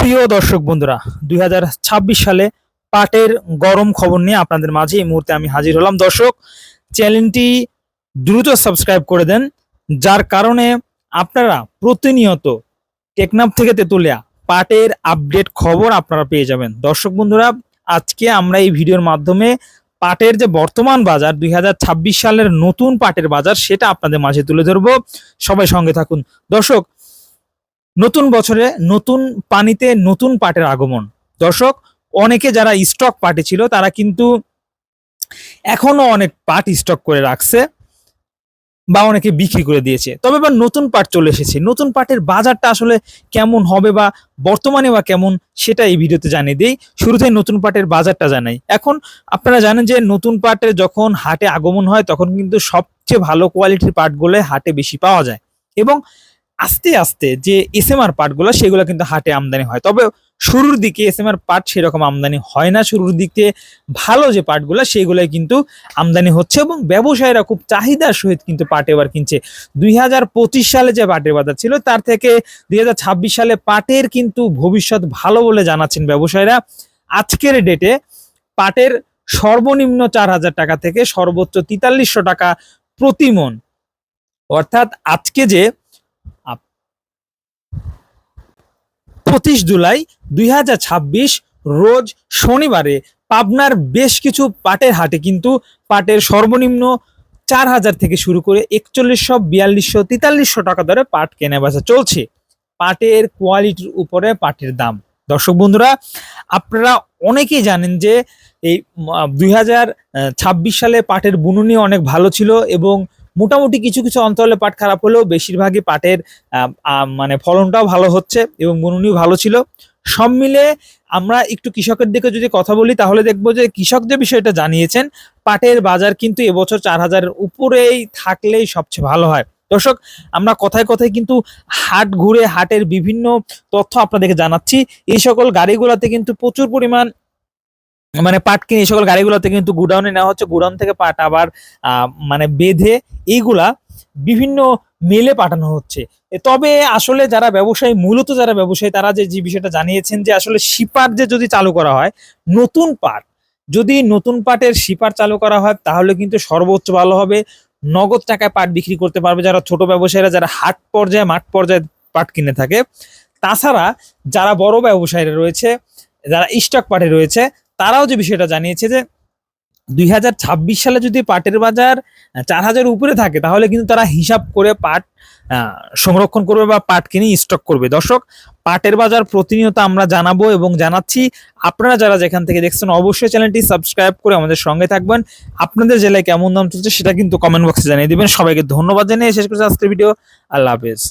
প্রিয় দর্শক বন্ধুরা, 2026 সালে পাটের গরম খবর নিয়ে আপনাদের মাঝে এই মুহূর্তে আমি হাজির হলাম। দর্শক, চ্যানেলটি দ্রুত সাবস্ক্রাইব করে দেন, যার কারণে আপনারা প্রতিনিয়ত টেকনাফ থেকে তেতুলিয়া পাটের আপডেট খবর আপনারা পেয়ে যাবেন। দর্শক বন্ধুরা, আজকে আমরা এই ভিডিওর মাধ্যমে পাটের যে বর্তমান বাজার 2026 সালের নতুন পাটের বাজার সেটা আপনাদের মাঝে তুলে ধরবো। সবাই সঙ্গে থাকুন। দর্শক, নতুন বছরে নতুন পানিতে নতুন পাটের আগমন। দর্শক, অনেকে যারা স্টক পাটে ছিল তারা কিন্তু এখনো অনেক পাট স্টক করে রাখছে বা অনেকে বিক্রি করে দিয়েছে। তবে এবার নতুন পাট চলে এসেছে। নতুন পাটের বাজারটা আসলে কেমন হবে বা বর্তমানে বা কেমন সেটা এই ভিডিওতে জানিয়ে দিই। শুরুতেই নতুন পাটের বাজারটা জানাই। এখন আপনারা জানেন যে নতুন পাটের যখন হাটে আগমন হয় তখন কিন্তু সবচেয়ে ভালো কোয়ালিটির পাটগুলো হাটে বেশি পাওয়া যায় এবং আস্তে আস্তে যে এসএমআর পাটগুলো সেগুলো কিন্তু হাটে আমদানি হয়। তবে শুরুর দিকে এসএমআর পাট সেরকম আমদানি হয় না। শুরুর দিকে ভালো যে পাটগুলো সেগুলোই কিন্তু আমদানি হচ্ছে এবং ব্যবসায়ীরা খুব চাহিদার সহিত কিন্তু পাট এবার কিনছে। 2025 সালে যে পাটের বাজার ছিল তার থেকে 2026 সালে পাটের কিন্তু ভবিষ্যৎ ভালো বলে জানাচ্ছেন ব্যবসায়ীরা। আজকের ডেটে পাটের সর্বনিম্ন 4,000 টাকা থেকে সর্বোচ্চ 4300 টাকা প্রতি মণ, অর্থাৎ আজকে যে 25 জুলাই 2026 রোজ শনিবারে পাবনার বেশ কিছু পাটের হাটে কিন্তু পাটের সর্বনিম্ন 4,000 থেকে শুরু করে 4100, 4200, 4300 টাকা দরে পাট কেনা বেচা চলছে। পাটের কোয়ালিটির উপরে পাটের দাম। দর্শক বন্ধুরা, আপনারা অনেকেই জানেন যে এই 2026 সালে পাটের বুননি অনেক ভালো ছিল এবং মোটামুটি কিছু কিছু অঞ্চলে পাট খারাপ হলেও বেশিরভাগই পাটের মানে ফলনটাও ভালো হচ্ছে এবং বুননিও ভালো ছিল। সব মিলে আমরা একটু কৃষকের দিকে যদি কথা বলি তাহলে দেখবো যে কৃষক যে বিষয়টা জানিয়েছেন, পাটের বাজার কিন্তু এবছর 4,000-এর উপরেই থাকলেই সবচেয়ে ভালো হয়। দর্শক, আমরা কথায় কথায় কিন্তু হাট ঘুরে হাটের বিভিন্ন তথ্য আপনাদেরকে জানাচ্ছি। এই সকল গাড়িগুলোতে কিন্তু প্রচুর পরিমাণ মানে পাট কিনে এই সকল গাড়িগুলোতে কিন্তু গুডাউনে নেওয়া হচ্ছে। গুডাউন থেকে পাট আবার মানে বেঁধে এইগুলা বিভিন্ন মেলে পাঠানো হচ্ছে। তবে আসলে যারা ব্যবসায়ী, মূলত যারা ব্যবসায়ী তারা যে বিষয়টা জানিয়েছেন যে আসলে শিপার যে যদি চালু করা হয়, নতুন পাট যদি নতুন পাটের শিপার চালু করা হয় তাহলে কিন্তু সর্বোচ্চ ভালো হবে। নগদ টাকায় পাট বিক্রি করতে পারবে যারা ছোট ব্যবসায়ীরা, যারা হাট পর্যায়ে মাঠ পর্যায়ে পাট কিনে থাকে। তাছাড়া যারা বড় ব্যবসায়ীরা রয়েছে, যারা স্টক পাটে রয়েছে, তারাও যে বিষয়টা জানিয়েছে যে 2026 সালে যদি পাটের বাজার 4,000 উপরে থাকে তাহলে কিন্তু তারা হিসাব করে পাট সংরক্ষণ করবে বা পাট কিনে স্টক করবে। দর্শক, পাটের বাজার প্রতিনিয়ত আমরা জানাবো এবং জানাচ্ছি। আপনারা যারা যেখান থেকে দেখছেন অবশ্যই চ্যানেলটি সাবস্ক্রাইব করে আমাদের সঙ্গে থাকবেন। আপনাদের জেলায় কেমন দাম চলছে সেটা কিন্তু কমেন্ট বক্সে জানিয়ে দিবেন। সবাইকে ধন্যবাদ জানিয়ে শেষ করছি আজকের ভিডিও। আল্লাহ হাফেজ।